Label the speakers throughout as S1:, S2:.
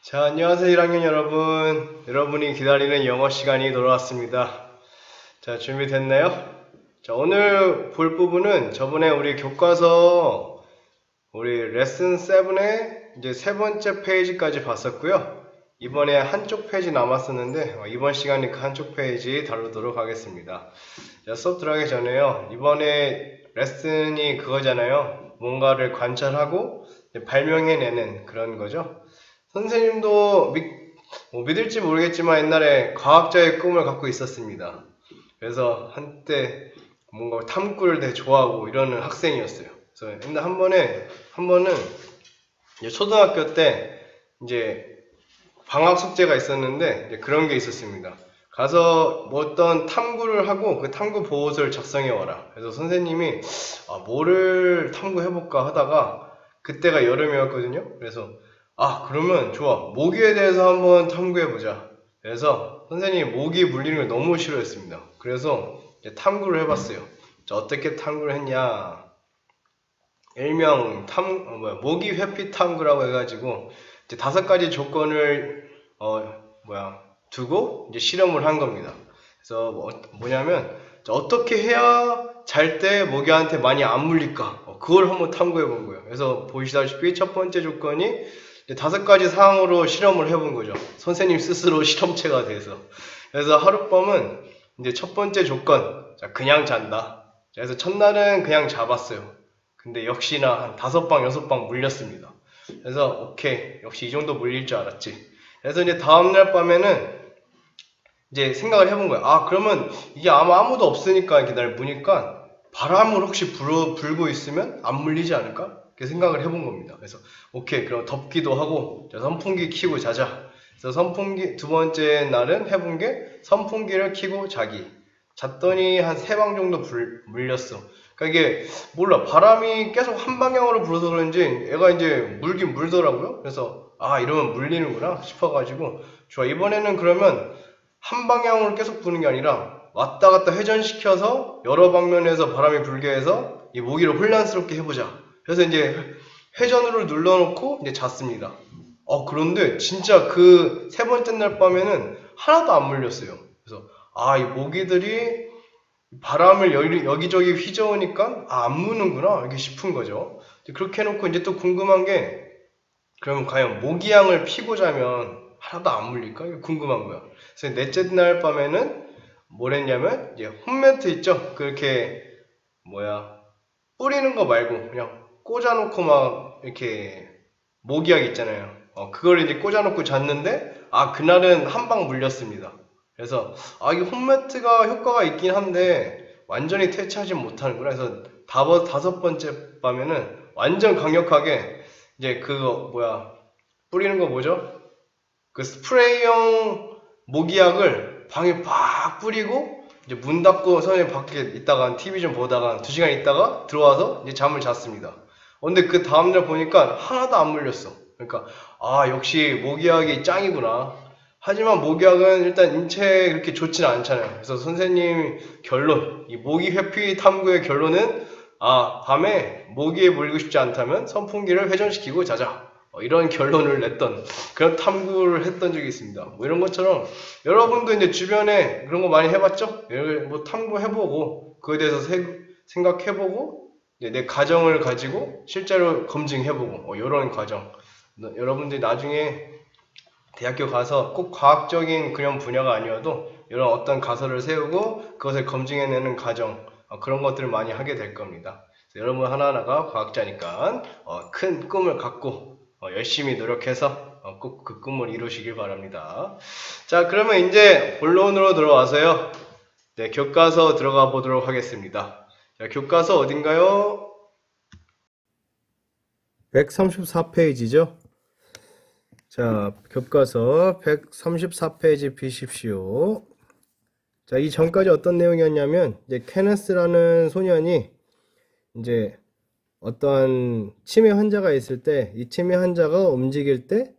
S1: 자, 안녕하세요, 1학년 여러분. 여러분이 기다리는 영어 시간이 돌아왔습니다. 자, 준비됐나요? 자, 오늘 볼 부분은 저번에 우리 교과서 우리 레슨 7의 이제 세 번째 페이지까지 봤었고요. 이번에 한쪽 페이지 남았었는데 이번 시간에 그 한쪽 페이지 다루도록 하겠습니다. 자, 수업 들어가기 전에요. 이번에 레슨이 그거잖아요. 뭔가를 관찰하고 발명해내는 그런 거죠. 선생님도 믿을지 모르겠지만 옛날에 과학자의 꿈을 갖고 있었습니다. 그래서 한때 뭔가 탐구를 되게 좋아하고 이러는 학생이었어요. 그래서 옛날 한 번은 이제 초등학교 때 이제 방학 숙제가 있었는데 이제 그런 게 있었습니다. 가서 뭐 어떤 탐구를 하고 그 탐구 보고서를 작성해 와라. 그래서 선생님이 뭐를 탐구해볼까 하다가 그때가 여름이었거든요. 그래서 그러면 좋아. 모기에 대해서 한번 탐구해보자. 그래서 선생님이 모기 물리는 걸 너무 싫어했습니다. 그래서 이제 탐구를 해봤어요. 자, 어떻게 탐구를 했냐. 일명 모기 회피 탐구라고 해가지고 이제 5가지 조건을 두고 이제 실험을 한 겁니다. 그래서 뭐냐면 어떻게 해야 잘 때 모기한테 많이 안 물릴까? 그걸 한번 탐구해 본 거예요. 그래서 보시다시피 첫 번째 조건이 5가지 사항으로 실험을 해본 거죠. 선생님 스스로 실험체가 돼서. 그래서 하룻밤은 이제 첫 번째 조건, 자, 그냥 잔다. 그래서 첫날은 그냥 잡았어요. 근데 역시나 한 5방, 6방 물렸습니다. 그래서 오케이, 역시 이 정도 물릴 줄 알았지. 그래서 이제 다음날 밤에는 이제 생각을 해본 거야. 그러면 이게 아마 아무도 없으니까 이렇게 날 무니까 바람을 혹시 불고 있으면 안 물리지 않을까? 이렇게 생각을 해본 겁니다. 그래서 오케이, 그럼 덥기도 하고 선풍기 켜고 자자. 그래서 두 번째 날은 해본 게 선풍기를 켜고 자기. 잤더니 한 3방 정도 물렸어. 그러니까 이게 몰라, 바람이 계속 한 방향으로 불어서 그런지 얘가 이제 물긴 물더라고요. 그래서 이러면 물리는구나 싶어가지고 좋아, 이번에는 그러면 한 방향으로 계속 부는 게 아니라 왔다 갔다 회전시켜서 여러 방면에서 바람이 불게 해서 이 모기를 혼란스럽게 해보자. 그래서 이제 회전으로 눌러놓고 이제 잤습니다. 그런데 진짜 그 3번째 날 밤에는 하나도 안 물렸어요. 그래서 이 모기들이 바람을 여기저기 휘저으니까 안 무는구나 이렇게 싶은 거죠. 그렇게 해놓고 이제 또 궁금한 게, 그러면 과연 모기향을 피고 자면 하나도 안 물릴까? 이게 궁금한 거야. 그래서 넷째 날 밤에는 뭘 했냐면 이제 홈매트 있죠? 그렇게 뿌리는 거 말고 그냥 꽂아놓고 막 이렇게 모기약 있잖아요. 그걸 이제 꽂아놓고 잤는데 그날은 한 방 물렸습니다. 그래서 이게 홈매트가 효과가 있긴 한데 완전히 퇴치하지 못하는구나. 그래서 5번째 밤에는 완전 강력하게 이제 뿌리는 거 뭐죠? 그 스프레이용 모기약을 방에 팍 뿌리고 이제 문 닫고 선생님 밖에 있다가 TV 좀 보다가 2시간 있다가 들어와서 이제 잠을 잤습니다. 근데 그 다음날 보니까 하나도 안 물렸어. 그러니까 역시 모기약이 짱이구나. 하지만 모기약은 일단 인체에 그렇게 좋지는 않잖아요. 그래서 선생님 결론, 이 모기 회피 탐구의 결론은 밤에 모기에 물리고 싶지 않다면 선풍기를 회전시키고 자자. 이런 결론을 냈던 그런 탐구를 했던 적이 있습니다. 이런 것처럼 여러분도 이제 주변에 그런 거 많이 해봤죠? 탐구해보고 그거에 대해서 생각해보고 내 가정을 가지고 실제로 검증해보고 이런 과정. 여러분들이 나중에 대학교 가서 꼭 과학적인 그런 분야가 아니어도 이런 어떤 가설을 세우고 그것을 검증해내는 과정, 그런 것들을 많이 하게 될 겁니다. 여러분 하나하나가 과학자니까 큰 꿈을 갖고 열심히 노력해서 꼭 그 꿈을 이루시길 바랍니다. 자, 그러면 이제 본론으로 들어와서요. 네, 교과서 들어가 보도록 하겠습니다. 자, 교과서 어딘가요? 134페이지죠? 자, 교과서 134페이지 비십시오. 자, 이 전까지 어떤 내용이었냐면 이제 케네스라는 소년이 이제 어떠한 치매 환자가 있을 때 이 치매 환자가 움직일 때,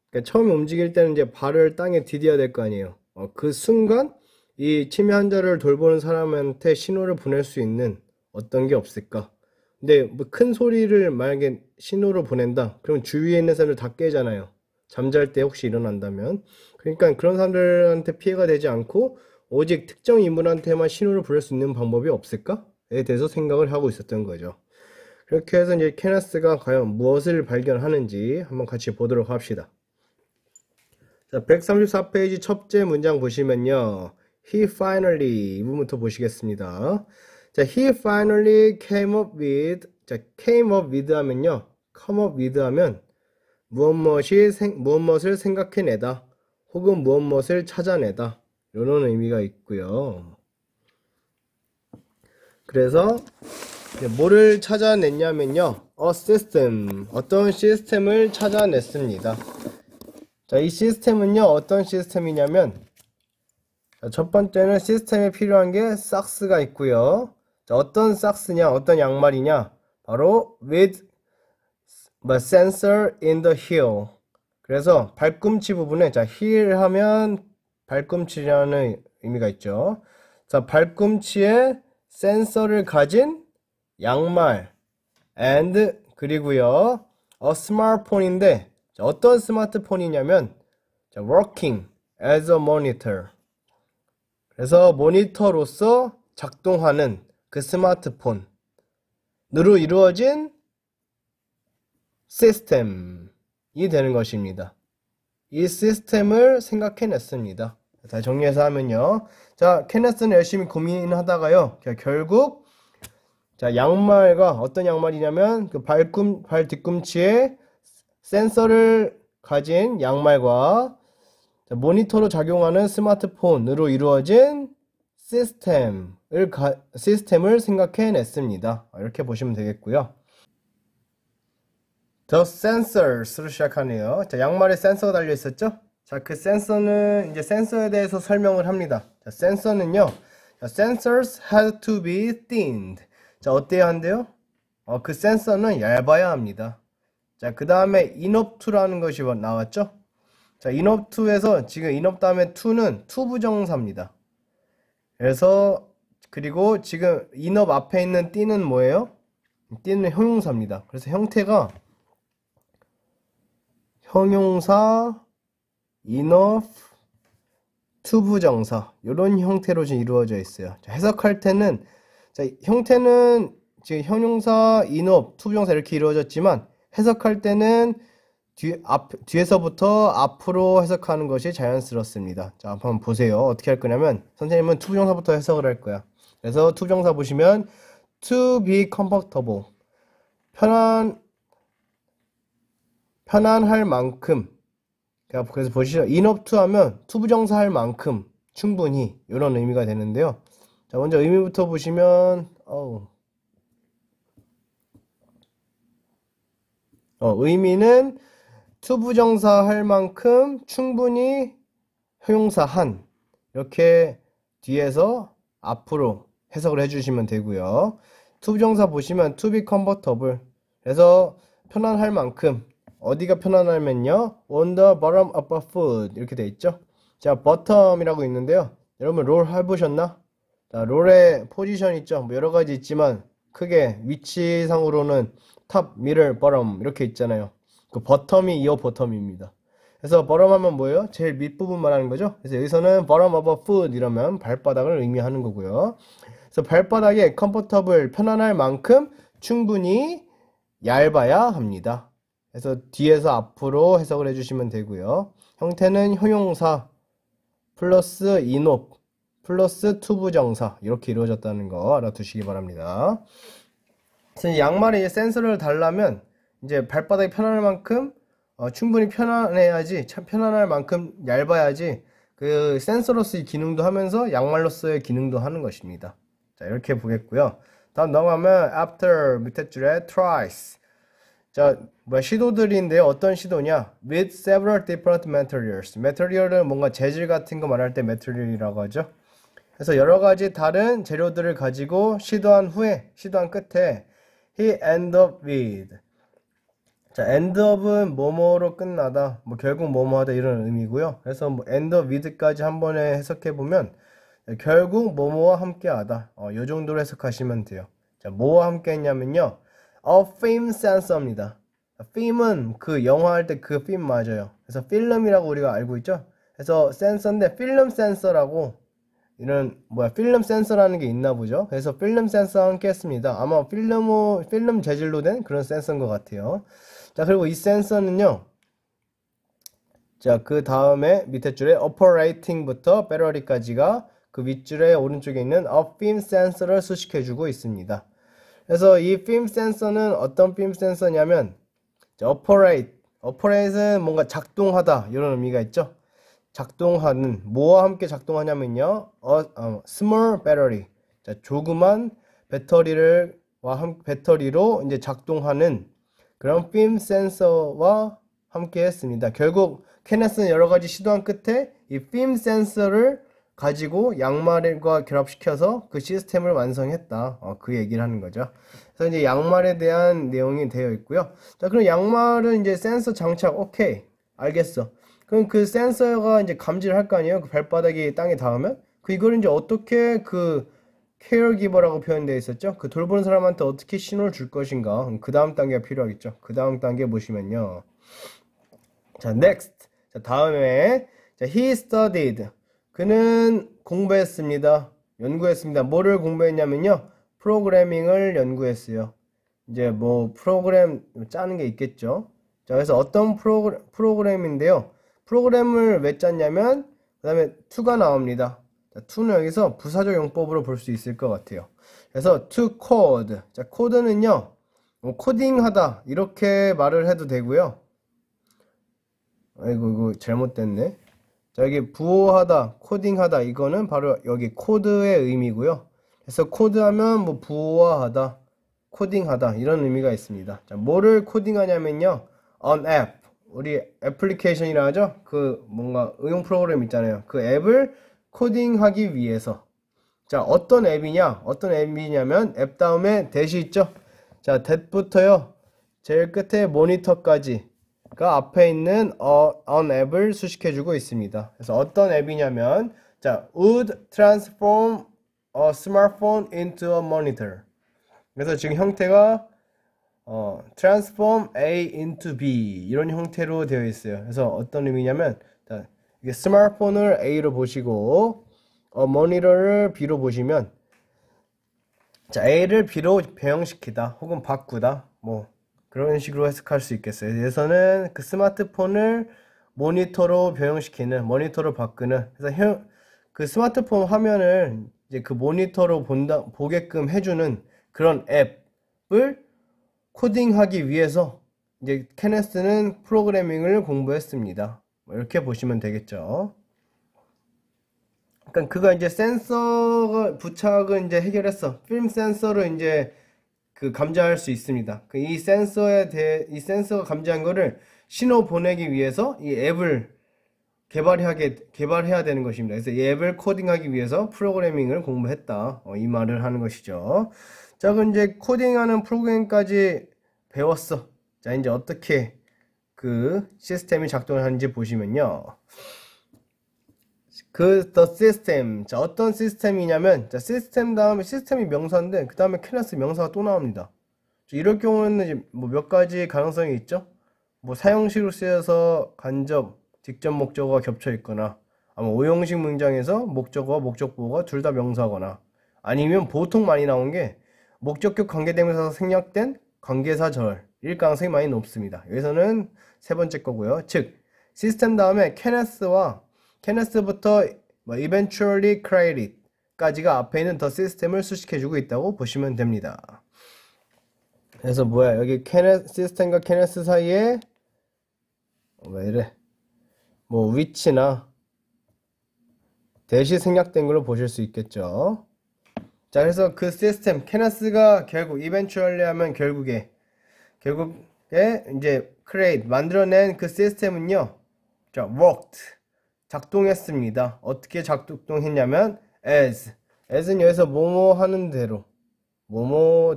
S1: 그러니까 처음에 움직일 때는 이제 발을 땅에 디뎌야 될 거 아니에요. 그 순간 이 치매 환자를 돌보는 사람한테 신호를 보낼 수 있는 어떤 게 없을까? 근데 큰 소리를 만약에 신호로 보낸다, 그럼 주위에 있는 사람들 다 깨잖아요. 잠잘 때 혹시 일어난다면. 그러니까 그런 사람들한테 피해가 되지 않고 오직 특정 인물한테만 신호를 보낼 수 있는 방법이 없을까에 대해서 생각을 하고 있었던 거죠. 그렇게 해서 이제 케네스가 과연 무엇을 발견하는지 한번 같이 보도록 합시다. 자, 134페이지 첫째 문장 보시면요. He finally, 이 부분부터 보시겠습니다. 자, he finally came up with, 자, came up with 하면요. come up with 하면 무엇을 생각해내다, 혹은 무엇을 찾아내다, 이런 의미가 있고요. 그래서 뭐를 찾아냈냐면요. a system, 어떤 시스템을 찾아냈습니다. 자, 이 시스템은요, 어떤 시스템이냐면, 자, 첫 번째는 시스템에 필요한 게 삭스가 있고요. 자, 어떤 삭스냐, 어떤 양말이냐, 바로 with sensor in the heel. 그래서 발꿈치 부분에, 자, heel 하면 발꿈치라는 의미가 있죠. 자, 발꿈치에 센서를 가진 양말 and, 그리고요, 스마트폰인데, 자, 어떤 스마트폰이냐면, 자, working as a monitor. 그래서 모니터로서 작동하는 그 스마트폰으로 이루어진 시스템이 되는 것입니다. 이 시스템을 생각해냈습니다. 자, 정리해서 하면요. 자, 케네스는 열심히 고민하다가요, 결국, 자, 양말과, 어떤 양말이냐면, 그 발 뒤꿈치에 센서를 가진 양말과, 자, 모니터로 작용하는 스마트폰으로 이루어진 시스템을 생각해냈습니다. 이렇게 보시면 되겠고요. The sensors로 시작하네요. 자, 양말에 센서가 달려 있었죠? 자, 그 센서는 이제 센서에 대해서 설명을 합니다. 자, 센서는요, 자, sensors had to be thinned. 자, 어때야 한대요? 그 센서는 얇아야 합니다. 자, 그 다음에 inop2라는 것이 나왔죠? 자, inop2에서 지금 inop 다음에 to는 to 부정사입니다. 그래서, 그리고 지금 inop 앞에 있는 띠는 뭐예요? 띠는 형용사입니다. 그래서 형태가 형용사, inop, to 부정사, 이런 형태로 지금 이루어져 있어요. 자, 해석할 때는, 자, 형태는 지금 형용사, inop, to 부정사 이렇게 이루어졌지만, 해석할 때는 뒤에서부터 앞으로 해석하는 것이 자연스럽습니다. 자, 한번 보세요. 어떻게 할 거냐면, 선생님은 to 부정사부터 해석을 할 거야. 그래서 to 부정사 보시면, to be comfortable, 편안할 만큼. 그래서 보시죠. inop to 하면 to 부정사 할 만큼, 충분히, 이런 의미가 되는데요. 자, 먼저 의미부터 보시면, 의미는 to 부정사 할 만큼, 충분히, 형용사 한, 이렇게 뒤에서 앞으로 해석을 해주시면 되고요. to 부정사 보시면 to be comfortable, 그래서 편안할 만큼, 어디가 편안하면요, on the bottom of a foot, 이렇게 돼 있죠. 자, bottom이라고 있는데요. 여러분 롤 해보셨나? 자, 롤의 포지션 있죠. 뭐 여러 가지 있지만 크게 위치상으로는 탑, 미들, bottom 이렇게 있잖아요. 그 bottom이 이어 bottom입니다. 그래서 bottom 하면 뭐예요? 제일 밑부분 말하는 거죠. 그래서 여기서는 bottom of a foot 이러면 발바닥을 의미하는 거고요. 그래서 발바닥에 comfortable, 편안할 만큼 충분히 얇아야 합니다. 그래서 뒤에서 앞으로 해석을 해주시면 되고요. 형태는 형용사 플러스 inop 플러스 to 부정사 이렇게 이루어졌다는 거 알아두시기 바랍니다. 그래서 양말에 센서를 달라면 이제 발바닥이 편안할 만큼 충분히 편안해야지, 참 편안할 만큼 얇아야지 그 센서로서의 기능도 하면서 양말로서의 기능도 하는 것입니다. 자, 이렇게 보겠고요. 다음 넘어가면 after 밑에 줄에 twice. 자, 시도들인데요. 어떤 시도냐? with several different materials. material은 뭔가 재질 같은 거 말할 때 material이라고 하죠. 그래서 여러 가지 다른 재료들을 가지고 시도한 끝에 he end up with. 자, end up은 뭐뭐로 끝나다, 뭐 결국 뭐뭐 하다 이런 의미고요. 그래서 뭐 end up with까지 한 번에 해석해 보면 결국 뭐뭐와 함께 하다. 요 정도로 해석하시면 돼요. 자, 뭐와 함께 했냐면요, a film sensor입니다. 필름은 그 영화 할 때 그 필름 맞아요. 그래서 필름이라고 우리가 알고 있죠. 그래서 센서인데 필름 센서라고 이런 필름 센서라는 게 있나 보죠. 그래서 필름 센서와 함께 했습니다. 아마 필름 재질로 된 그런 센서인 것 같아요. 자, 그리고 이 센서는요. 자, 그 다음에 밑에 줄에 operating부터 battery까지가 그 윗줄에 오른쪽에 있는 a film sensor를 수식해주고 있습니다. 그래서 이 film sensor는 어떤 film sensor냐면 operate은 뭔가 작동하다 이런 의미가 있죠. 작동하는 뭐와 함께 작동하냐면요. small battery. 자, 조그만 배터리로 이제 작동하는 그런 film sensor와 함께 했습니다. 결국 케네스는 여러 가지 시도한 끝에 이 film sensor를 가지고 양말과 결합시켜서 그 시스템을 완성했다. 그 얘기를 하는 거죠. 그래서 이제 양말에 대한 내용이 되어 있고요. 자, 그럼 양말은 이제 센서 장착, 오케이. 알겠어. 그럼 그 센서가 이제 감지를 할 거 아니에요? 그 발바닥이 땅에 닿으면? 이걸 이제 어떻게 그 케어기버라고 표현되어 있었죠? 그 돌보는 사람한테 어떻게 신호를 줄 것인가? 그 다음 단계가 필요하겠죠. 그 다음 단계 보시면요. 자, next. 자, 다음에, 자, he studied. 그는 공부했습니다. 연구했습니다. 뭐를 공부했냐면요. 프로그래밍을 연구했어요. 이제 프로그램 짜는 게 있겠죠. 자, 그래서 어떤 프로그램인데요. 프로그램을 왜 짰냐면, 그 다음에 to가 나옵니다. 자, to는 여기서 부사적 용법으로 볼 수 있을 것 같아요. 그래서 to code. 자, 코드는요, 코딩하다. 이렇게 말을 해도 되고요. 아이고, 이거 잘못됐네. 자, 여기 부호하다, 코딩하다. 이거는 바로 여기 코드의 의미고요. 그래서 코드하면 부호화하다, 코딩하다. 이런 의미가 있습니다. 자, 뭐를 코딩하냐면요. an app. 우리 애플리케이션이라 하죠? 그 뭔가 응용 프로그램 있잖아요. 그 앱을 코딩하기 위해서. 자, 어떤 앱이냐면 앱 다음에 that이 있죠? 자, that부터요. 제일 끝에 모니터까지 그 앞에 있는 an 앱을 수식해주고 있습니다. 그래서 어떤 앱이냐면 자, would transform a smartphone into a monitor. 그래서 지금 형태가 transform A into B 이런 형태로 되어 있어요. 그래서 어떤 의미냐면 자, 이게 스마트폰을 A로 보시고 모니터를 B로 보시면 자, A를 B로 변형시키다 혹은 바꾸다 그런 식으로 해석할 수 있겠어요. 여기서는 그 스마트폰을 모니터로 변형시키는, 모니터로 바꾸는, 그래서 그 스마트폰 화면을 이제 그 모니터로 보게끔 해주는 그런 앱을 코딩하기 위해서 이제 케네스는 프로그래밍을 공부했습니다. 이렇게 보시면 되겠죠. 그러니까 그가 이제 센서 부착을 이제 해결했어. 필름 센서를 이제 그 감지할 수 있습니다. 이 센서가 감지한 거를 신호 보내기 위해서 이 앱을 개발해야 되는 것입니다. 그래서 이 앱을 코딩하기 위해서 프로그래밍을 공부했다. 이 말을 하는 것이죠. 자, 그럼 이제 코딩하는 프로그램까지 배웠어. 자, 이제 어떻게 그 시스템이 작동을 하는지 보시면요. the system. 자, 어떤 시스템이냐면, 자, 시스템 다음에 시스템이 명사인데, 그 다음에 케네스 명사가 또 나옵니다. 자, 이럴 경우에는 이제 몇 가지 가능성이 있죠? 사형식으로 쓰여서 간접, 직접 목적어가 겹쳐 있거나, 아마 오형식 문장에서 목적어와 목적보호가 둘 다 명사거나, 아니면 보통 많이 나온 게, 목적격 관계대명사가 생략된 관계사절일 가능성이 많이 높습니다. 여기서는 세 번째 거고요. 즉, 시스템 다음에 케네스부터 eventually created 까지가 앞에 있는 the system을 수식해주고 있다고 보시면 됩니다. 그래서 여기 시스템과 케네스 사이에 왜 이래 which나 대시 생략된 걸로 보실 수 있겠죠. 자, 그래서 그 시스템 케네스가 결국 eventually 하면 결국에 이제 create 만들어낸 그 시스템은요. 자, worked 작동했습니다. 어떻게 작동했냐면 as는 여기서 뭐뭐 하는 대로 뭐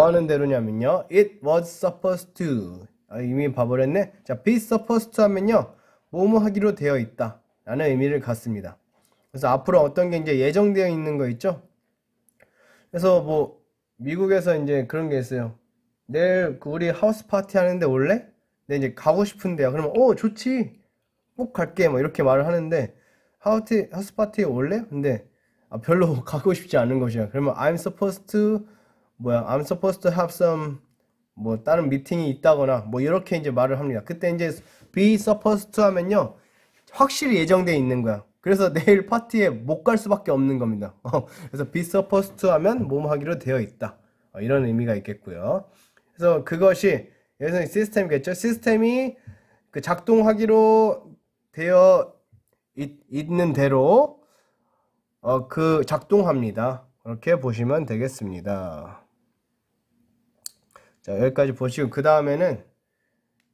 S1: 하는 대로냐면요. it was supposed to 이미 봐버렸네. 자, be supposed to 하면요. 뭐뭐 하기로 되어 있다 라는 의미를 갖습니다. 그래서 앞으로 어떤 게 이제 예정되어 있는 거 있죠. 그래서 미국에서 이제 그런 게 있어요. 내일 그 우리 하우스 파티 하는데 올래? 네, 이제 가고 싶은데요. 그러면 좋지. 꼭 갈게. 뭐 이렇게 말을 하는데 하우스 파티에 올래? 근데 별로 가고 싶지 않은 것이야. 그러면 I'm supposed to have some 뭐 다른 미팅이 있다거나 뭐 이렇게 이제 말을 합니다. 그때 이제 be supposed to 하면요 확실히 예정돼 있는 거야. 그래서 내일 파티에 못 갈 수밖에 없는 겁니다. 그래서 be supposed to 하면 뭐뭐 하기로 되어 있다. 이런 의미가 있겠고요. 그래서 그것이 여기서 시스템이겠죠. 시스템이 그 작동하기로 되어 있는 대로 그 작동합니다. 그렇게 보시면 되겠습니다. 자, 여기까지 보시고 그 다음에는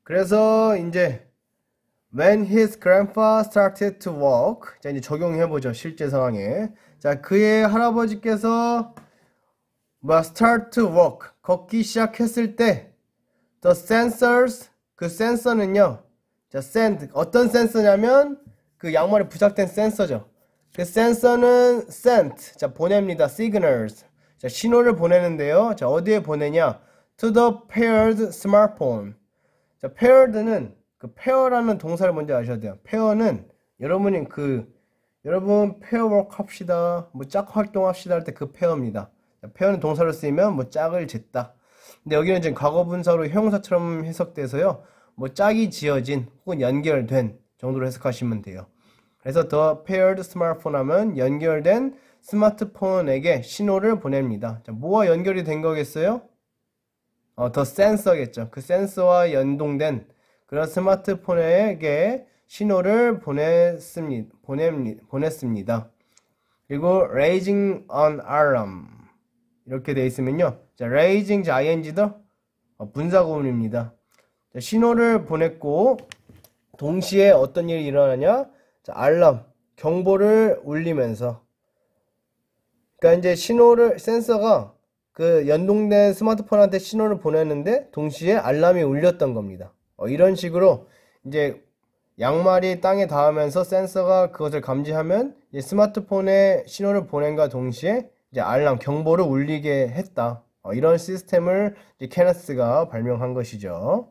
S1: 그래서 이제 when his grandpa started to walk, 자 이제 적용해 보죠. 실제 상황에. 자, 그의 할아버지께서 start to walk, 걷기 시작했을 때 the sensors, 그 센서는요. 자, send, 어떤 센서냐면 그 양말에 부착된 센서죠. 그 센서는 sent, 자 보냅니다. signals, 자 신호를 보내는데요. 자 어디에 보내냐? to the paired smartphone. 자 paired는 그 pair라는 동사를 먼저 아셔야 돼요. pair는 여러분 pairwork 합시다, 뭐 짝 활동합시다 할 때 그 pair입니다. 자, pair는 동사로 쓰이면 뭐 짝을 짓다. 근데 여기는 지금 과거분사로 형용사처럼 해석돼서요. 뭐 짝이 지어진 혹은 연결된 정도로 해석하시면 돼요. 그래서 the paired smartphone 하면 연결된 스마트폰에게 신호를 보냅니다. 자, 뭐와 연결이 된 거겠어요? the sensor겠죠. 그 센서와 연동된 그런 스마트폰에게 신호를 보냈습니다. 그리고 raising an alarm 이렇게 되어 있으면요. 자, raising, 자, ing도 분사구문입니다. 자, 신호를 보냈고 동시에 어떤 일이 일어나냐? 자, 알람, 경보를 울리면서. 그러니까 이제 센서가 그 연동된 스마트폰한테 신호를 보냈는데 동시에 알람이 울렸던 겁니다. 이런 식으로 이제 양말이 땅에 닿으면서 센서가 그것을 감지하면 이제 스마트폰에 신호를 보낸과 동시에 이제 알람, 경보를 울리게 했다. 이런 시스템을 이제 케네스가 발명한 것이죠.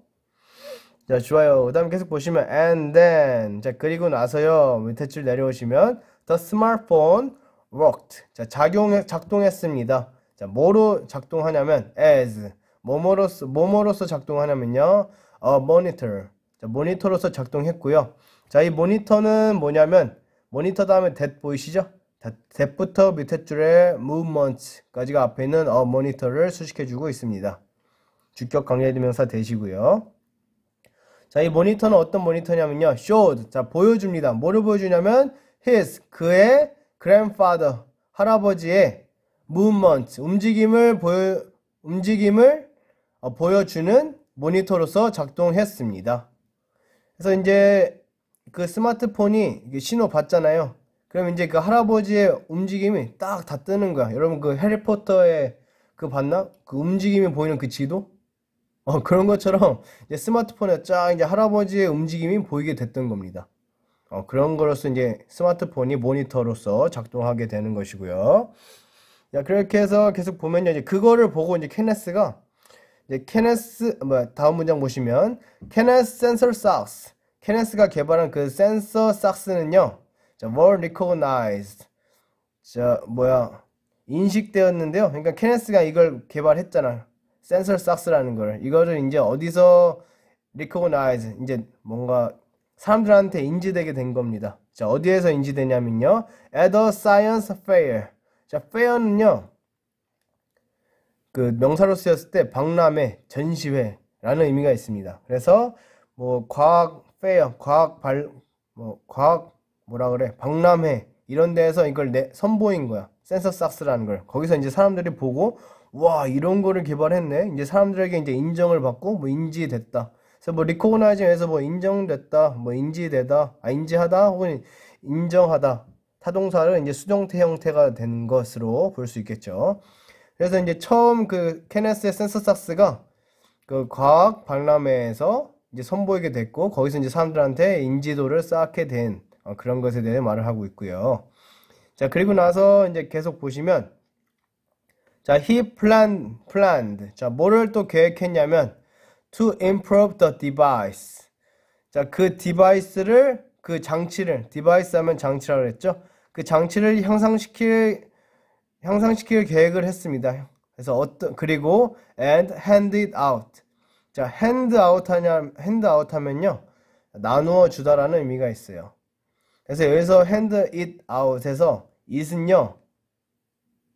S1: 자, 좋아요. 그 다음 계속 보시면 and then, 자 그리고 나서요 밑에 줄 내려오시면 the smartphone worked, 자 작동했습니다. 자 뭐로 작동하냐면 as, 뭐뭐로서 작동하냐면요 monitor, 자 모니터로서 작동했고요. 자 이 모니터는 뭐냐면 모니터 다음에 that 보이시죠? that부터 밑에 줄에 movement까지가 앞에 있는 모니터를 수식해주고 있습니다. 주격 관계대명사 대시고요. 자, 이 모니터는 어떤 모니터냐면요. showed, 자, 보여줍니다. 뭐를 보여주냐면 그의 grandfather, 할아버지의 movement, 움직임을 보여주는 모니터로서 작동했습니다. 그래서 이제 그 스마트폰이 신호 받잖아요. 그럼 이제 그 할아버지의 움직임이 딱 다 뜨는 거야. 여러분 그 해리포터의 그 봤나? 그 움직임이 보이는 그 지도? 그런 것처럼 이제 스마트폰에 쫙 이제 할아버지의 움직임이 보이게 됐던 겁니다. 그런 거로서 이제 스마트폰이 모니터로서 작동하게 되는 것이고요. 자, 그렇게 해서 계속 보면요. 이제 그거를 보고 이제 케네스가 이제 다음 문장 보시면 케네스 센서 삭스, 케네스가 개발한 그 센서 삭스는요. 자, were recognized. 자, 인식되었는데요. 그러니까 케네스가 이걸 개발했잖아. 센서 삭스라는 걸. 이거를 이제 어디서 recognize, 이제 뭔가 사람들한테 인지되게 된 겁니다. 자, 어디에서 인지되냐면요. at a science fair. 자, fair는요. 그 명사로 쓰였을 때 박람회, 전시회라는 의미가 있습니다. 그래서 뭐 과학 페어, 박람회 이런 데에서 이걸 선보인 거야. 센서 삭스라는 걸. 거기서 이제 사람들이 보고 와, 이런 거를 개발했네. 이제 사람들에게 이제 인정을 받고 뭐 인지됐다. 그래서 뭐 리코그나이징에서 뭐 인정됐다, 뭐 인지되다, 인지하다 혹은 인정하다. 타동사를 이제 수동태 형태가 된 것으로 볼 수 있겠죠. 그래서 이제 처음 그 케네스의 센서 삭스가 그 과학 박람회에서 이제 선보이게 됐고 거기서 이제 사람들한테 인지도를 쌓게 된 그런 것에 대해 말을 하고 있고요. 자, 그리고 나서 이제 계속 보시면 자, he planned. 자, 뭐를 또 계획했냐면 to improve the device. 자, 그 디바이스를, 그 장치를, 디바이스 하면 장치라고 그랬죠? 그 장치를 향상시킬 계획을 했습니다. 그래서 그리고 and hand it out. 자, hand out 하면요, 나누어 주다라는 의미가 있어요. 그래서 여기서 hand it out에서 it은요,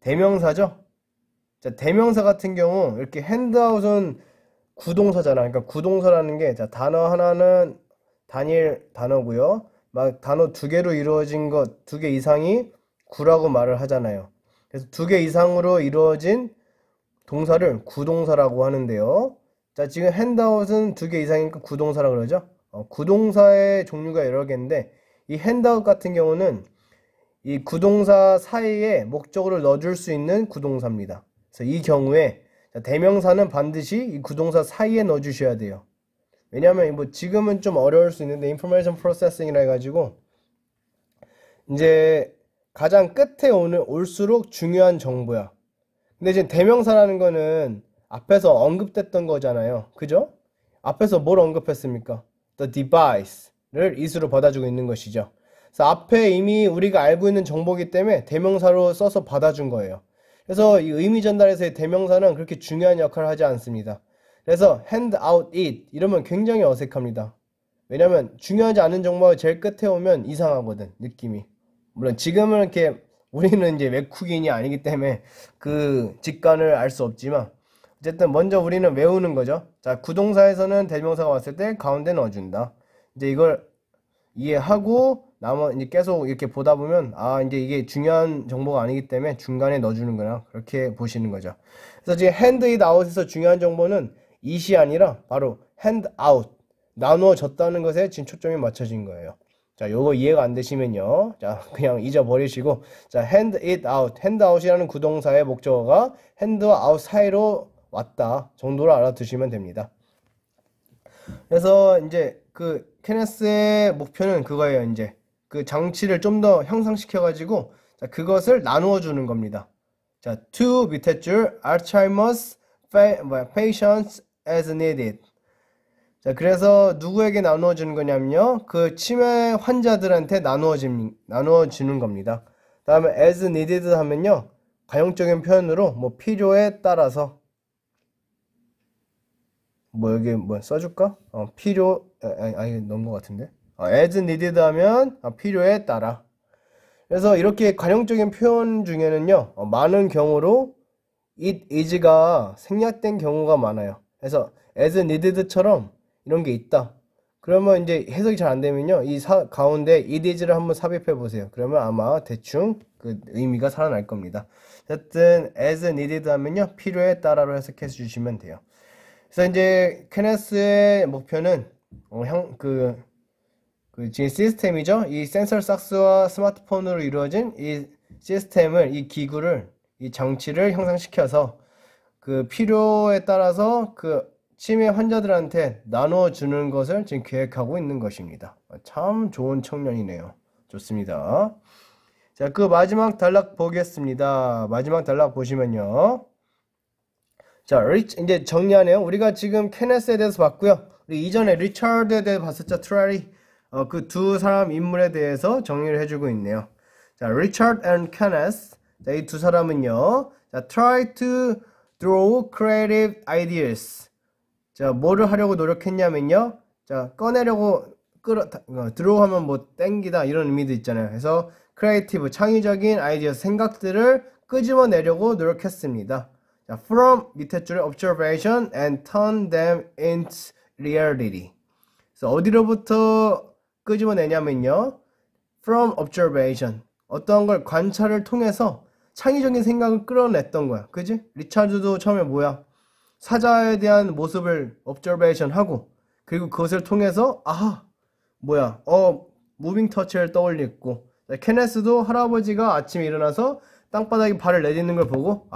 S1: 대명사죠? 자, 대명사 같은 경우, 이렇게 hand out은 구동사잖아. 그러니까 구동사라는 게, 자, 단어 하나는 단일 단어고요. 막 단어 두 개로 이루어진 것, 두 개 이상이 구라고 말을 하잖아요. 그래서 두 개 이상으로 이루어진 동사를 구동사라고 하는데요. 자, 지금 handout은 두 개 이상이니까 구동사라고 그러죠. 구동사의 종류가 여러 개인데, 이 handout 같은 경우는 이 구동사 사이에 목적어를 넣어줄 수 있는 구동사입니다. 그래서 이 경우에 대명사는 반드시 이 구동사 사이에 넣어주셔야 돼요. 왜냐하면 뭐 지금은 좀 어려울 수 있는데 information processing이라 해가지고 이제 가장 끝에 올수록 중요한 정보야. 근데 지금 대명사라는 거는 앞에서 언급됐던 거잖아요. 그죠? 앞에서 뭘 언급했습니까? The device를 it으로 받아주고 있는 것이죠. 그래서 앞에 이미 우리가 알고 있는 정보이기 때문에 대명사로 써서 받아준 거예요. 그래서 이 의미 전달에서의 대명사는 그렇게 중요한 역할을 하지 않습니다. 그래서 hand out it 이러면 굉장히 어색합니다. 왜냐면 중요하지 않은 정보가 제일 끝에 오면 이상하거든, 느낌이. 물론 지금은 이렇게 우리는 이제 외국인이 아니기 때문에 그 직관을 알 수 없지만 어쨌든 먼저 우리는 외우는 거죠. 자, 구동사에서는 대명사가 왔을 때 가운데 넣어준다. 이제 이걸 이해하고 이제 계속 이렇게 보다 보면 이제 이게 중요한 정보가 아니기 때문에 중간에 넣어주는 거나 그렇게 보시는 거죠. 그래서 지금 hand it out에서 중요한 정보는 it이 아니라 바로 hand out, 나누어졌다는 것에 지금 초점이 맞춰진 거예요. 자, 요거 이해가 안 되시면요, 자, 그냥 잊어버리시고, 자, hand it out, hand out이라는 구동사의 목적어가 hand와 out 사이로 왔다 정도로 알아두시면 됩니다. 그래서 이제 그 케네스의 목표는 그거예요. 이제 그 장치를 좀 더 향상시켜가지고, 자, 그것을 나누어 주는 겁니다. 자, to 밑에 줄 Alzheimer's patients as needed. 자, 그래서 누구에게 나누어 주는 거냐면요, 그 치매 환자들한테 나누어 주는 겁니다. 다음에 as needed 하면요, 가용적인 표현으로 뭐 필요에 따라서 뭐 여기 뭐 써줄까? 아니 넣은 것 같은데. as needed 하면 필요에 따라. 그래서 이렇게 관용적인 표현 중에는요, 많은 경우로 it is가 생략된 경우가 많아요. 그래서 as needed처럼 이런 게 있다. 그러면 이제 해석이 잘 안 되면요, 이 가운데 it is를 한번 삽입해 보세요. 그러면 아마 대충 그 의미가 살아날 겁니다. 어쨌든 as needed 하면요, 필요에 따라로 해석해 주시면 돼요. 그래서 이제 케네스의 목표는 지금 시스템이죠. 이 센서 박스와 스마트폰으로 이루어진 이 시스템을, 이 기구를, 이 장치를 형상시켜서 그 필요에 따라서 그 치매 환자들한테 나눠 주는 것을 지금 계획하고 있는 것입니다. 참 좋은 청년이네요. 좋습니다. 자, 그 마지막 단락 보겠습니다. 마지막 단락 보시면요, 자, 이제 정리하네요. 우리가 지금 케네스에 대해서 봤고요. 우리 이전에 리처드에 대해서 봤었죠. 트라리. 그 두 사람 인물에 대해서 정리를 해주고 있네요. 자, 리처드 and 케네스. 자, 이 두 사람은요, 자, try to draw creative ideas. 자, 뭐를 하려고 노력했냐면요, 자, 꺼내려고 draw 하면 뭐 땡기다 이런 의미도 있잖아요. 그래서 creative, 창의적인 아이디어, 생각들을 끄집어내려고 노력했습니다. 자, from 밑에 줄에 observation and turn them into reality. 그래서 어디로부터 끄집어내냐면요, from observation, 어떠한 걸 관찰을 통해서 창의적인 생각을 끌어냈던 거야. 그지? 리차드도 처음에 뭐야? 사자에 대한 모습을 observation 하고, 그리고 그것을 통해서 뭐야? 무빙 터치를 떠올렸고, 케네스도 할아버지가 아침에 일어나서 땅바닥에 발을 내딛는 걸 보고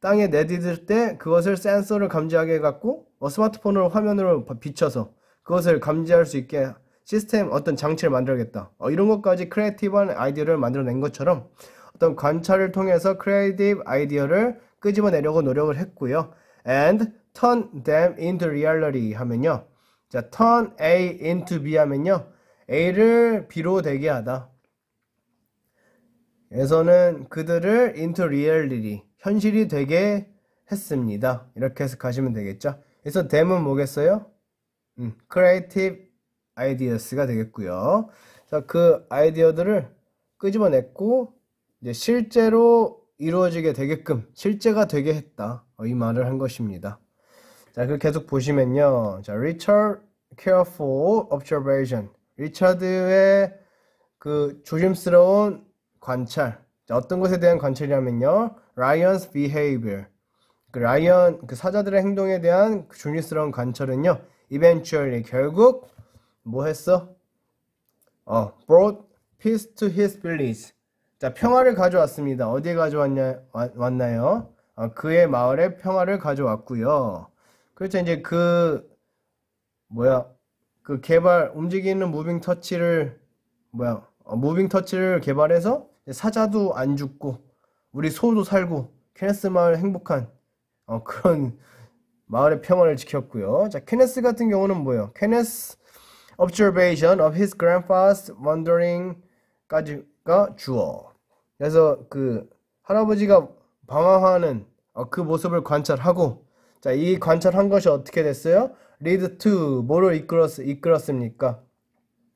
S1: 땅에 내딛을 때 그것을 센서를 감지하게 해갖고 스마트폰으로 화면으로 비춰서 그것을 감지할 수 있게 시스템, 어떤 장치를 만들겠다. 이런 것까지 크리에이티브한 아이디어를 만들어낸 것처럼 어떤 관찰을 통해서 크리에이티브 아이디어를 끄집어내려고 노력을 했고요. and turn them into reality 하면요. 자, turn A into B 하면요. A를 B로 되게 하다. 에서는 그들을 into reality, 현실이 되게 했습니다. 이렇게 해서 가시면 되겠죠. 그래서 them은 뭐겠어요? creative ideas가 되겠고요. 자, 그 아이디어들을 끄집어냈고 이제 실제로 이루어지게 되게끔 실제가 되게 했다. 이 말을 한 것입니다. 자, 그 계속 보시면요. 자, Richard careful observation. 리차드의 그 조심스러운 관찰. 자, 어떤 것에 대한 관찰이냐면요. Ryan's behavior. 그 라이언, 그 사자들의 행동에 대한 그 조심스러운 관찰은요. Eventually, 결국 뭐 했어? brought peace to his village. 자, 평화를 가져왔습니다. 어디에 왔나요? 그의 마을에 평화를 가져왔고요. 그렇죠. 이제 그 개발, 움직이는 무빙 터치를 개발해서 사자도 안 죽고 우리 소도 살고 케네스 마을 행복한 그런 마을의 평화를 지켰고요. 자, 케네스 같은 경우는 뭐예요? 케네스 observation of his grandfather's wandering까지가 주어. 그래서 그 할아버지가 방황하는 그 모습을 관찰하고, 자, 이 관찰한 것이 어떻게 됐어요? lead to 뭐로 이끌었습니까?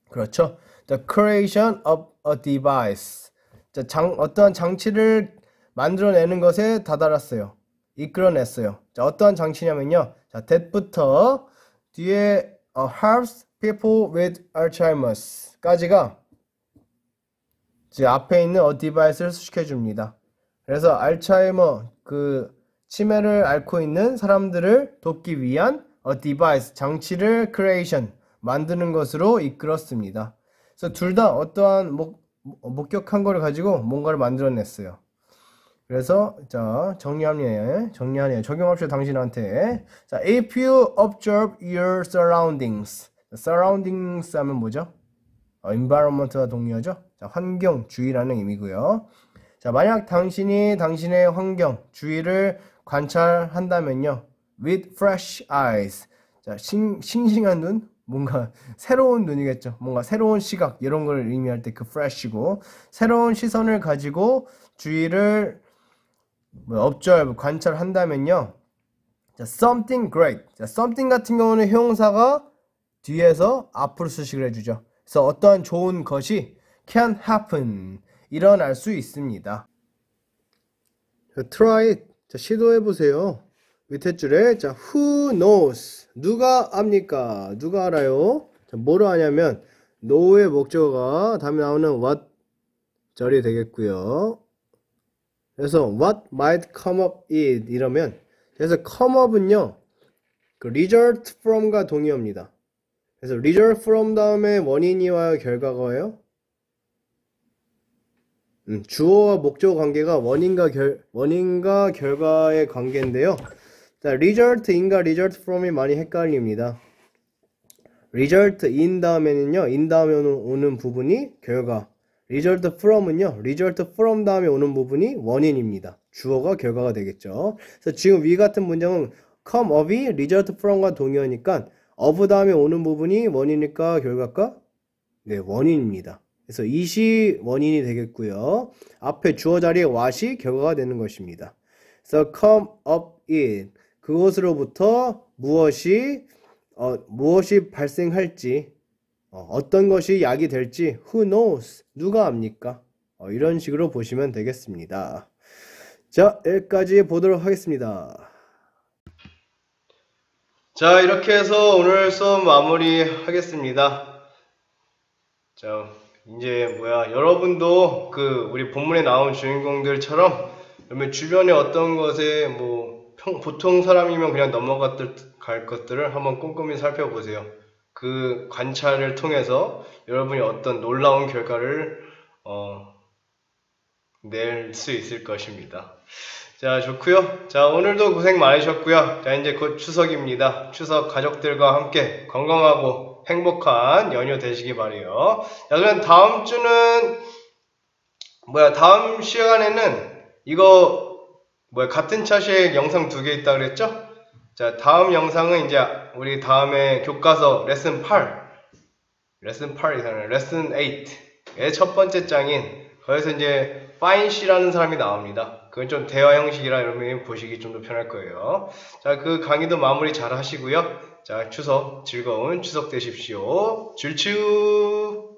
S1: 그렇죠. The creation of a device. 자, 어떠한 장치를 만들어내는 것에 다다랐어요. 이끌어냈어요. 자, 어떠한 장치냐면요. 자, that부터 뒤에 helps people with Alzheimer's 까지가 앞에 있는 a device를 수식해줍니다. 그래서 알츠하이머 그 치매를 앓고 있는 사람들을 돕기 위한 a device 장치를 creation 만드는 것으로 이끌었습니다. 그래서 둘 다 어떠한 목격한 거를 가지고 뭔가를 만들어냈어요. 그래서 자 정리하네요. 적용합시다 당신한테. 자, if you observe your surroundings. surroundings 하면 뭐죠? environment와 동의어죠. 자, 환경, 주위라는 의미고요. 자, 만약 당신이 당신의 환경, 주위를 관찰한다면요. with fresh eyes. 자, 싱싱한 눈, 뭔가 새로운 눈이겠죠. 뭔가 새로운 시각 이런 걸 의미할 때 그 fresh이고 새로운 시선을 가지고 주위를 observe 관찰한다면요. 자, something great. 자, something 같은 경우는 형용사가 뒤에서 앞으로 수식을 해주죠. 그래서 어떠한 좋은 것이 can happen 일어날 수 있습니다. 자, try it. 자, 시도해 보세요. 밑에 줄에 자, who knows 누가 압니까? 누가 알아요? 자, 뭐로 하냐면 know의 목적어가 다음에 나오는 what 절이 되겠고요. 그래서 what might come up it 이러면 그래서 come up은요 그 result from과 동의어입니다. 그래서 result from 다음에 원인이와 결과가예요. 주어와 목적어 관계가 원인과 결과의 관계인데요. 자, result인과 result from이 많이 헷갈립니다. result in 다음에는요, in 다음에 오는 부분이 결과. result from은요, result from 다음에 오는 부분이 원인입니다. 주어가 결과가 되겠죠. 그래서 지금 위 같은 문장은 come up이 result from과 동의어니까 of 다음에 오는 부분이 원인일까 결과일까? 네, 원인입니다. 그래서 it이 원인이 되겠고요. 앞에 주어 자리에 what이 결과가 되는 것입니다. 그래서 come up it 그것으로부터 무엇이 발생할지 어떤 것이 약이 될지 who knows 누가 압니까? 이런 식으로 보시면 되겠습니다. 자, 여기까지 보도록 하겠습니다. 자, 이렇게 해서 오늘 수업 마무리 하겠습니다. 자, 이제 여러분도 우리 본문에 나온 주인공들처럼 주변에 어떤 것에 보통 사람이면 그냥 넘어갈 것들을 한번 꼼꼼히 살펴보세요. 그 관찰을 통해서 여러분이 어떤 놀라운 결과를 낼 수 있을 것입니다. 자, 좋고요. 자, 오늘도 고생 많으셨고요. 자, 이제 곧 추석입니다. 추석 가족들과 함께 건강하고 행복한 연휴 되시기 바래요. 자, 그럼 다음 주는 다음 시간에는 이거 같은 차시에 영상 2개 있다 그랬죠? 자, 다음 영상은 이제 우리 다음에 교과서 레슨 8이잖아요. 레슨 8의 첫 번째 장인, 거기서 이제 find C라는 사람이 나옵니다. 그건 좀 대화 형식이라 여러분이 보시기 좀 더 편할 거예요. 자, 그 강의도 마무리 잘 하시고요. 자, 즐거운 추석 되십시오. 줄추!